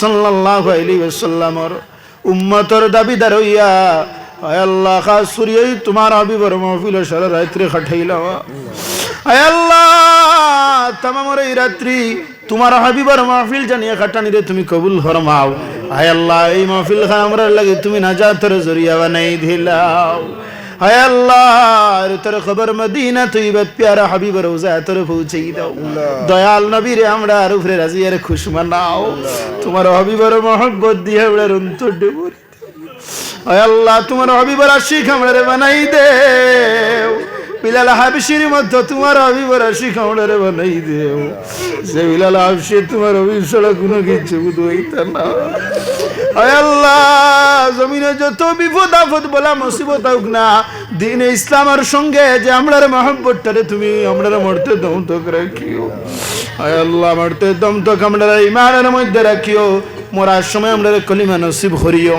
সাল্লাল্লাহু আলাইহি ওয়াসাল্লামর উম্মতর দাবিদার হইয়া আয় আল্লাহ খাস সুরিয়াই তোমার হাবিবের মাহফিল সারা রাত্রি খাটাইলাম। আয় আল্লাহ তামামের এই রাত্রি তোমার হাবিবের মাহফিল জানিয়ে খাটানি রে তুমি কবুল ফরমাও। আয় আল্লাহ এই মাহফিল খান আমরা লাগে তুমি নাজাতের জরিয়া বানাই দিলাও। আয় আল্লাহ তোর খবর মদিনা তৈয়বাত প্যারা হাবিবের রওজা তোর পৌঁছে দাও। দয়াল নবীরে আমরা আর উপরে রাজি আর খুশ মানাও। তোমার হাবিবের মহব্বত দিয়ে আমরা অন্তর ডুবুর। আয় আল্লাহ তোমার হাবিবের আশিক আমরা বানাই দেও। বিলাল হাবশির মধ্যে তোমার হাবিবের আশিক আমরা বানাই দেও। সে বিলাল হাবশি তোমার হাবিব ছাড়া কোনো কিছু বুঝাইতা না। আয় আল্লাহ জমিনে যত বিপদ আপদ বলা মুসিবত হোক না, দিন ইসলামের সঙ্গে যে আমরার মহব্বতটারে তুমি আমরার মরতে দম তক রাখিও। আয় আল্লাহ মরতে দম তক আমরা ইমানের মধ্যে রাখিও। মরার সময় আমরা কলিমা নসিব করিও।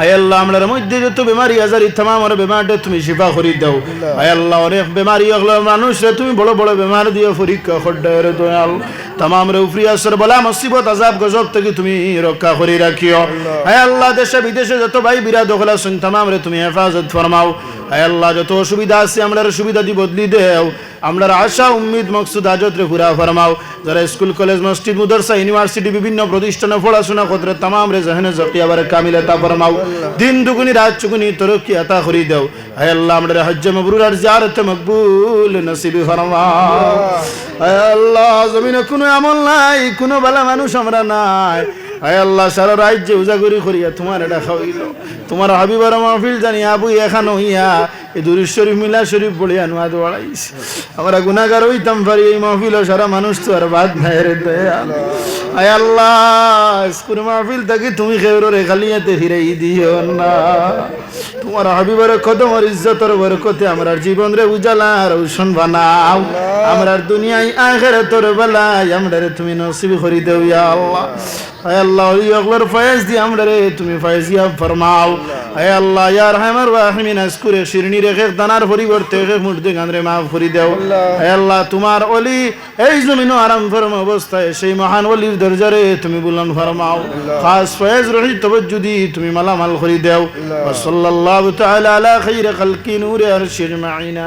আয় আল্লাহ আমরার মধ্যে যত বেমারি আজারি তামাম বেমারটা তুমি শিফা করি দাও। আয় আল্লাহ অনেক বেমারি হলো মানুষরে তুমি বড় বড় বেমার দিও পরীক্ষা খড্ডায়ের দয়াল তামাম রে উফরি আসর বলা মুসিবত আযাব গজব থেকে তুমি রক্ষা করে রাখিও। আয় আল্লাহ দেশে বিদেশে যত ভাই বিরাদ হলা শুন তামাম রে তুমি হেফাজত ফরমাও। আয় আল্লাহ যত অসুবিধা আছে আমরার সুবিধা দি বদলি দেও। আমরার আশা উম্মিদ মকসুদ হাজত রে পুরা ফরমাও। যারা স্কুল কলেজ মসজিদ মাদ্রাসা ইউনিভার্সিটি বিভিন্ন প্রতিষ্ঠানে পড়াশোনা করতে তামাম রে জাহানে জাকিয়াবার কামিলাতা ফরমাও। দিন দুগুনি রাত চুগুনি তরক্কি আতা করি দাও। আয় আল্লাহ আমরার হজ্জ মাবরুর আর জিয়ারত মকবুল নসিব ফরমাও। আয় আল্লাহ জমিনে কোনো আমল নাই, কোনো ভালো মানুষ আমরা নাই। আয় আল্লাহ সারা রাজ্যে উজাগরি করিয়া তোমার এটা খাওয়াইল। তোমার হাবিবার মাহফিল জানি আবু এখান হইয়া এই দুরুদ শরীফ মিলা শরীফ বলিয়া নোয়া দোয়াইছে। আমরা গুনাহগার হইতাম পারি এই মাহফিল সারা মানুষ তো আর বাদ নাই রে দয়াল। আয় আল্লাহ স্কুল মাহফিল থেকে তুমি খেউরে খালিয়াতে ফিরাই দিও না। তোমার হাবিবার কদমের ইজ্জতের বরকতে আমরার জীবন রে উজালা রৌশন বানাও। আমরার দুনিয়ায় আখিরাতের বেলায় আমরারে তুমি নসিব করি দেও ইয়া আল্লাহ। আয় আল্লাহ ওলি আকবর ফয়েজ দি আমরারে তুমি ফয়েজিয়া ফরমাও। আয় আল্লাহ ইয়া রহমার রাহিমিন আজকুরে শিরনি রেখে দানার পরিবর্তে রেখে মুর্দে গানরে মাফ করি দাও। আয় আল্লাহ তোমার ওলি এই জমিন আরাম ফরম অবস্থায় সেই মহান ওলির দরজারে তুমি বুলন্দ ফরমাও। খাস ফয়েজ রহি তবজ্জুদি তুমি মালামাল করি দাও। ওয়া সাল্লাল্লাহু তাআলা আলা খাইরি খালকি নূরে আরশি আজমাইন।